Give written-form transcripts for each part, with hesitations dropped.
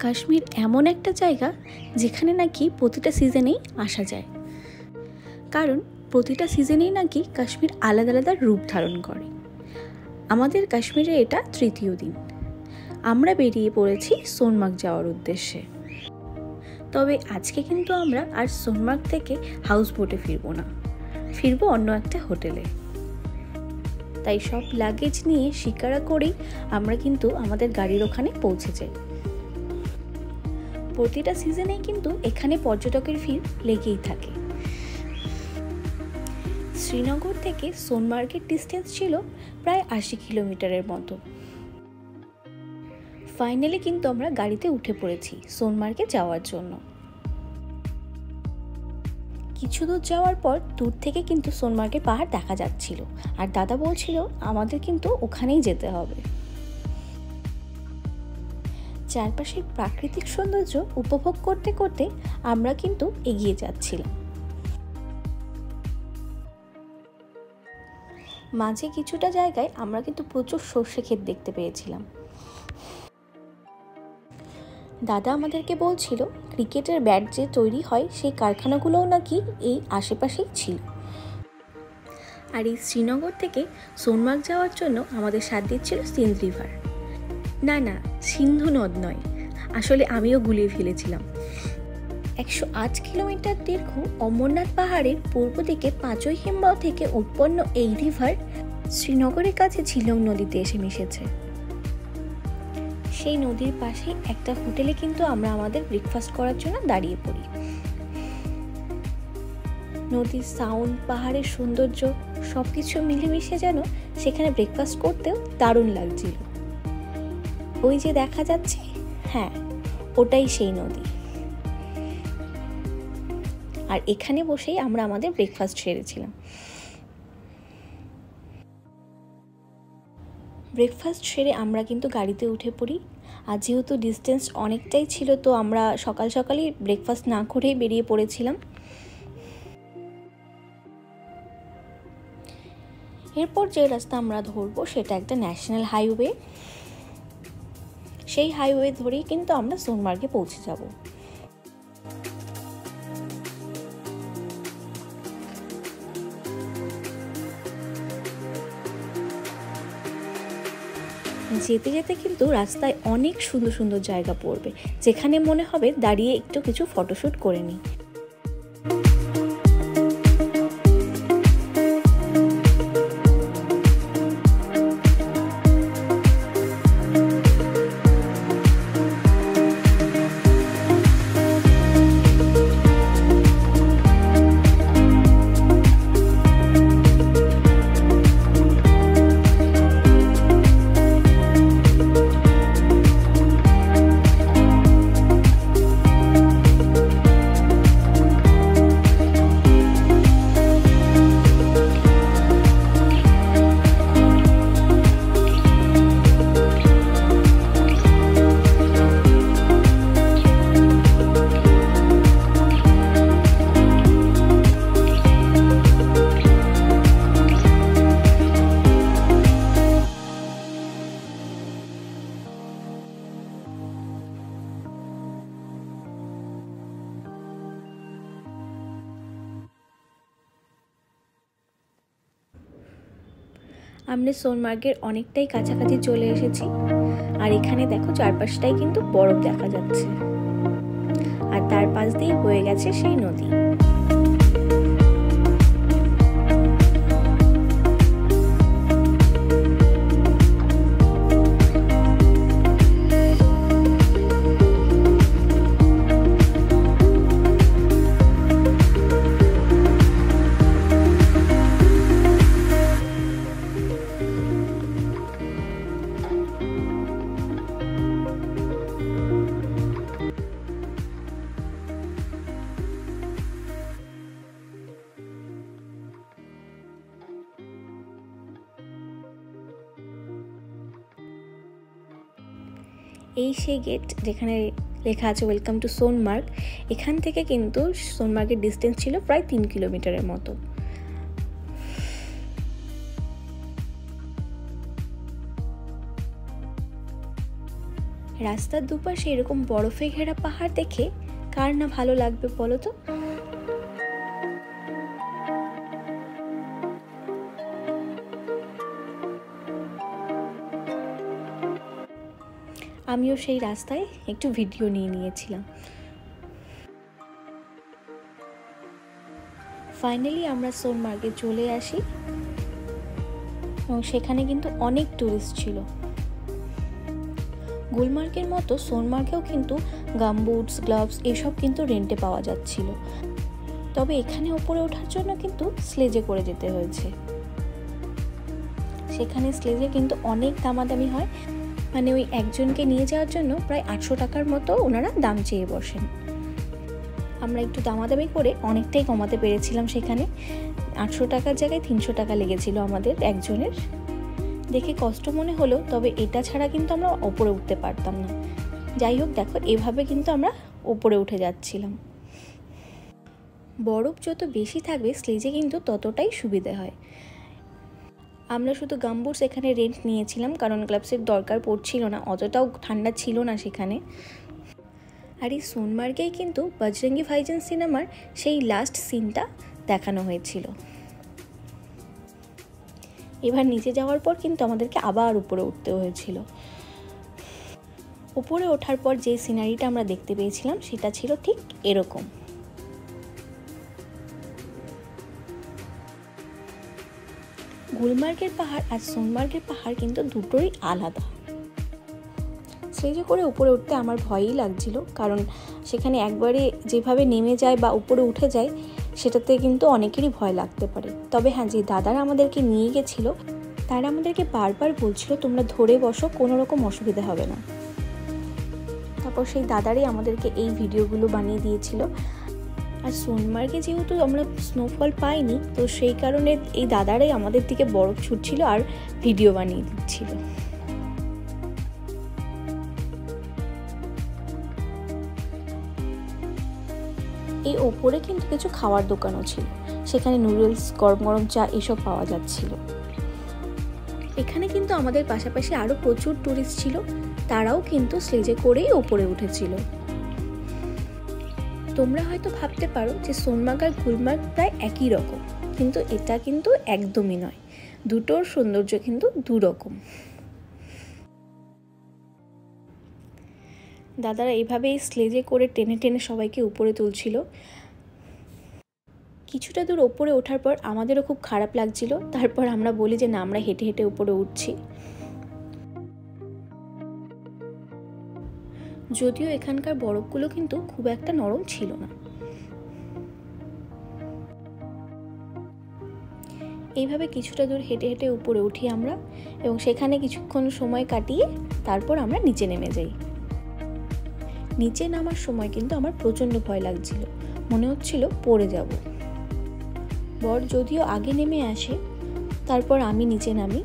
কাশ্মীর এমন একটা জায়গা যেখানে নাকি প্রতিটা সিজনেই আসা যায়, কারণ প্রতিটা সিজনেই নাকি কাশ্মীর আলাদা আলাদা রূপ ধারণ করে। আমাদের কাশ্মীরে এটা তৃতীয় দিন। আমরা বেরিয়ে পড়েছি সোনমার্গ যাওয়ার উদ্দেশ্যে। তবে আজকে কিন্তু আমরা আর সোনমার্গ থেকে হাউস বোটে ফিরবো না, ফিরবো অন্য একটা হোটেলে। তাই সব লাগেজ নিয়ে শিকারা করেই আমরা কিন্তু আমাদের গাড়ির ওখানে পৌঁছে যাই। প্রতিটা সিজনেই কিন্তু এখানে পর্যটকের ভিড় লেগেই থাকে। শ্রীনগর থেকে সোনমার্গের ডিস্টেন্স ছিল প্রায় 80 কিলোমিটারের মতো। ফাইনালি কিন্তু আমরা গাড়িতে উঠে পড়েছি সোনমার্গে যাওয়ার জন্য। কিছু দূর যাওয়ার পর দূর থেকে কিন্তু সোনমার্গের পাহাড় দেখা যাচ্ছিল, আর দাদা বলছিল আমাদের কিন্তু ওখানেই যেতে হবে। চারপাশের প্রাকৃতিক সৌন্দর্য উপভোগ করতে করতে আমরা কিন্তু এগিয়ে যাচ্ছিলাম। মাঝে কিছুটা জায়গায় আমরা কিন্তু প্রচুর সর্ষে ক্ষেত দেখতে পেয়েছিলাম। দাদা আমাদেরকে বলছিল ক্রিকেটের ব্যাট যে তৈরি হয় সেই কারখানাগুলোও নাকি এই আশেপাশেই ছিল। আর এই শ্রীনগর থেকে সোনমার্গ যাওয়ার জন্য আমাদের সাথ দিচ্ছিল সিন্ধ রিভার। না, সিন্ধু নদ নয়, আসলে আমিও গুলিয়ে ফেলেছিলাম। 108 কিলোমিটার দীর্ঘ অমরনাথ পাহাড়ের পূর্ব দিকে পাঁচই হিমবাহ থেকে উৎপন্ন এই রিভার শ্রীনগরের কাছে ঝিলং নদীতে এসে মিশেছে। সেই নদীর পাশে একটা হোটেলে কিন্তু আমরা আমাদের ব্রেকফাস্ট করার জন্য দাঁড়িয়ে পড়ি। নদীর সাউন্ড, পাহাড়ের সৌন্দর্য সবকিছু মিলেমিশে যেন সেখানে ব্রেকফাস্ট করতেও দারুণ লাগছিল। ওই যে দেখা যাচ্ছে, হ্যাঁ ওটাই সেই নদী। আর এখানে বসেই আমরা আমাদের ব্রেকফাস্ট সেরেছিলাম। ব্রেকফাস্ট সেরে আমরা কিন্তু গাড়িতে উঠে পড়ি। আর যেহেতু ডিস্টেন্স অনেকটাই ছিল, তো আমরা সকাল সকালই ব্রেকফাস্ট না করেই বেরিয়ে পড়েছিলাম। এরপর যে রাস্তা আমরা ধরবো সেটা একটা ন্যাশনাল হাইওয়ে। সেই হাইওয়ে ধরেই কিন্তু আমরা সোনমার্গে পৌঁছে যাব। যেতে যেতে কিন্তু রাস্তায় অনেক সুন্দর সুন্দর জায়গা পড়বে, যেখানে মনে হবে দাঁড়িয়ে একটু কিছু ফটোশ্যুট করে নিই। আমরা সোনমার্গের অনেকটাই কাছাকাছি চলে এসেছি। আর এখানে দেখো চারপাশটাই কিন্তু বরফ দেখা যাচ্ছে, আর তার পাশ দিয়ে বয়ে গেছে সেই নদী। এই সেই গেট যেখানে লেখা আছে ওয়েলকাম টু সোনমার্গ। এখান থেকে কিন্তু সোনমার্গের ডিস্টেন্স ছিল প্রায় 3 কিলোমিটারের মতো। রাস্তার দুপাশে এরকম বরফে ঘেরা পাহাড় দেখে কার না ভালো লাগবে বলো তো। আমিও সেই রাস্তায় একটু ভিডিও নিয়েছিলাম। ফাইনালি আমরা সোনমার্গে চলে আসি এবং সেখানে কিন্তু অনেক টুরিস্ট ছিল। গুলমার্গের মতো সোনমার্গেও কিন্তু গামবুটস, গ্লাভস এসব কিন্তু রেন্টে পাওয়া যাচ্ছিল। তবে এখানে ওপরে ওঠার জন্য কিন্তু স্লেজে করে যেতে হয়েছে। সেখানে স্লেজে কিন্তু অনেক দামাদামি হয়, মানে ওই একজনকে নিয়ে যাওয়ার জন্য প্রায় 800 টাকার মতো ওনারা দাম চেয়ে বসেন। আমরা একটু দামাদামি করে অনেকটাই কমাতে পেরেছিলাম। সেখানে 800 টাকার জায়গায় 300 টাকা লেগেছিল আমাদের একজনের। দেখে কষ্ট মনে হলো, তবে এটা ছাড়া কিন্তু আমরা ওপরে উঠতে পারতাম না। যাই হোক, দেখো এভাবে কিন্তু আমরা ওপরে উঠে যাচ্ছিলাম। বরফ যত বেশি থাকবে স্লেজে কিন্তু ততটাই সুবিধে হয়। আমরা শুধু গামবুটস এখানে রেন্ট নিয়েছিলাম, কারণ গ্লাভসের দরকার পড়ছিল না, অতটাও ঠান্ডা ছিল না সেখানে। আর এই সোনমার্গেই কিন্তু বজরঙ্গি ভাইজান সিনেমার সেই লাস্ট সিনটা দেখানো হয়েছিল। এবার নিচে যাওয়ার পর কিন্তু আমাদেরকে আবার উপরে উঠতে হয়েছিল। উপরে ওঠার পর যে সিনারিটা আমরা দেখতে পেয়েছিলাম সেটা ছিল ঠিক এরকম। গুলমার্গের পাহাড় আর সোনমার্গের পাহাড় কিন্তু দুটোই আলাদা। স্লেজে করে উপরে উঠতে আমার ভয়ই লাগছিল, কারণ সেখানে একবারে যেভাবে নেমে যায় বা উপরে উঠে যায় সেটাতে কিন্তু অনেকেরই ভয় লাগতে পারে। তবে হ্যাঁ, যে দাদারা আমাদেরকে নিয়ে গেছিল তারা আমাদেরকে বারবার বলছিল তোমরা ধরে বসো, কোনো রকম অসুবিধা হবে না। তারপর সেই দাদারাই আমাদেরকে এই ভিডিওগুলো বানিয়ে দিয়েছিল। আর সোনমার্গে যেহেতু আমরা স্নোফল পাইনি, তো সেই কারণে এই দাদারাই আমাদের দিকে বরফ ছুটছিল আর ভিডিও বানিয়ে দিচ্ছিল। এই ওপরে কিন্তু কিছু খাওয়ার দোকানও ছিল, সেখানে নুডলস, গরম গরম চা এসব পাওয়া যাচ্ছিল। এখানে কিন্তু আমাদের পাশাপাশি আরও প্রচুর টুরিস্ট ছিল, তারাও কিন্তু স্লেজে করেই ওপরে উঠেছিল। তোমরা হয়তো ভাবতে পারো যে সোনমার্গ আর গুলমার্গ প্রায় একই রকম, কিন্তু এটা কিন্তু একদমই নয়। দুটোর সৌন্দর্য কিন্তু দুরকম। দাদারা এইভাবেই স্লেজে করে টেনে টেনে সবাইকে উপরে তুলছিল। কিছুটা দূর ওপরে ওঠার পর আমাদেরও খুব খারাপ লাগছিল। তারপর আমরা বলি যে না, আমরা হেঁটে হেঁটে উপরে উঠছি। যদিও এখানকার বরফগুলো কিন্তু খুব একটা নরম ছিল না। এইভাবে কিছুটা দূর হেঁটে হেঁটে উপরে উঠি আমরা, এবং সেখানে কিছুক্ষণ সময় কাটিয়ে তারপর আমরা নিচে নেমে যাই। নিচে নামার সময় কিন্তু আমার প্রচণ্ড ভয় লাগছিল, মনে হচ্ছিল পড়ে যাব। বর যদিও আগে নেমে আসে, তারপর আমি নিচে নামি।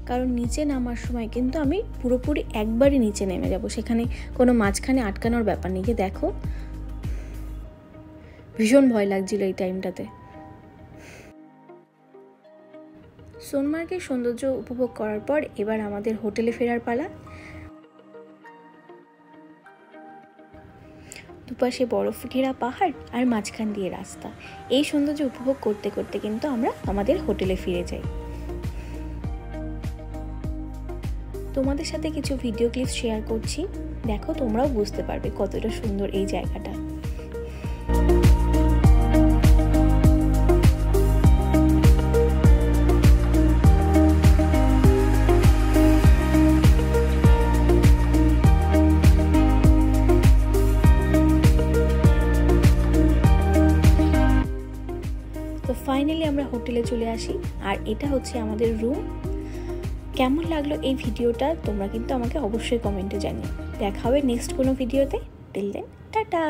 কারণ নিচে নামার সময় কিন্তু আমি পুরোপুরি একবারই নিচে নেমে যাব, সেখানে কোনো মাঝখানে আটকানোর ব্যাপার নেই। যে দেখো, ভীষণ ভয় লাগছিল এই টাইমটাতে। সোনমার্গের সৌন্দর্য উপভোগ করার পর এবার আমাদের হোটেলে ফেরার পালা। দুপাশে বরফ ঘেরা পাহাড় আর মাঝখান দিয়ে রাস্তা, এই সৌন্দর্য উপভোগ করতে করতে কিন্তু আমরা আমাদের হোটেলে ফিরে যাই। তোমাদের সাথে কিছু ভিডিও ক্লিপ শেয়ার করছি, দেখো তোমরাও বুঝতে পারবে কতটা সুন্দর এই জায়গাটা। তো ফাইনালি আমরা হোটেলে চলে আসি, আর এটা হচ্ছে আমাদের রুম। কেমন লাগলো এই ভিডিওটা তোমরা কিন্তু আমাকে অবশ্যই কমেন্টে জানিও। দেখা হবে নেক্সট কোনো ভিডিওতে। Till then tata.